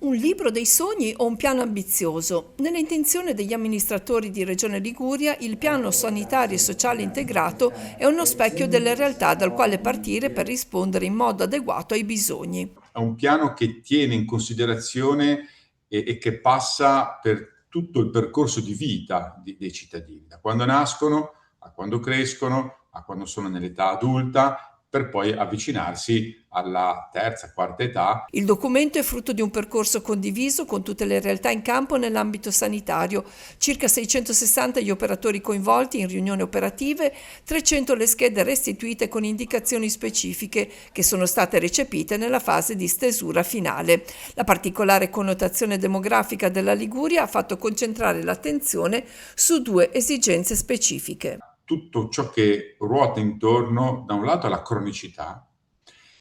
Un libro dei sogni o un piano ambizioso? Nell'intenzione degli amministratori di Regione Liguria, il piano sanitario e sociale integrato è uno specchio delle realtà dal quale partire per rispondere in modo adeguato ai bisogni. È un piano che tiene in considerazione e che passa per tutto il percorso di vita dei cittadini, da quando nascono, a quando crescono, a quando sono nell'età adulta, per poi avvicinarsi alla terza, quarta età. Il documento è frutto di un percorso condiviso con tutte le realtà in campo nell'ambito sanitario, circa 660 gli operatori coinvolti in riunioni operative, 300 le schede restituite con indicazioni specifiche che sono state recepite nella fase di stesura finale. La particolare connotazione demografica della Liguria ha fatto concentrare l'attenzione su due esigenze specifiche. Tutto ciò che ruota intorno, da un lato, alla cronicità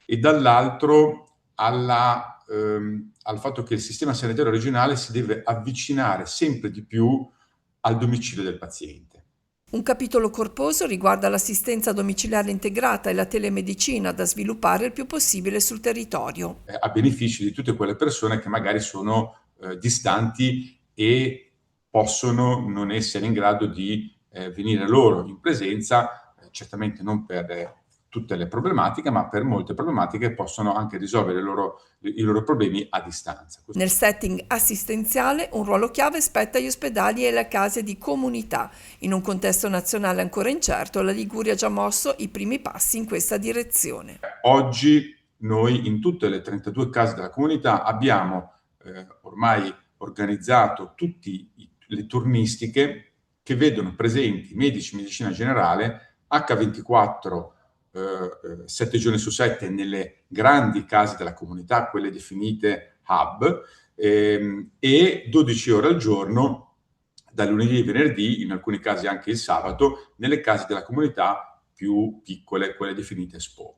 e dall'altro al fatto che il sistema sanitario regionale si deve avvicinare sempre di più al domicilio del paziente. Un capitolo corposo riguarda l'assistenza domiciliare integrata e la telemedicina da sviluppare il più possibile sul territorio. A beneficio di tutte quelle persone che magari sono distanti e possono non essere in grado di venire loro in presenza, certamente non per tutte le problematiche, ma per molte problematiche possono anche risolvere i loro problemi a distanza. Nel setting assistenziale un ruolo chiave spetta agli ospedali e alle case di comunità. In un contesto nazionale ancora incerto, la Liguria ha già mosso i primi passi in questa direzione. Oggi noi in tutte le 32 case della comunità abbiamo ormai organizzato tutte le turnistiche che vedono presenti medici, medicina generale, H24, 7 giorni su 7 nelle grandi case della comunità, quelle definite hub, e 12 ore al giorno, da lunedì e venerdì, in alcuni casi anche il sabato, nelle case della comunità più piccole, quelle definite SPO.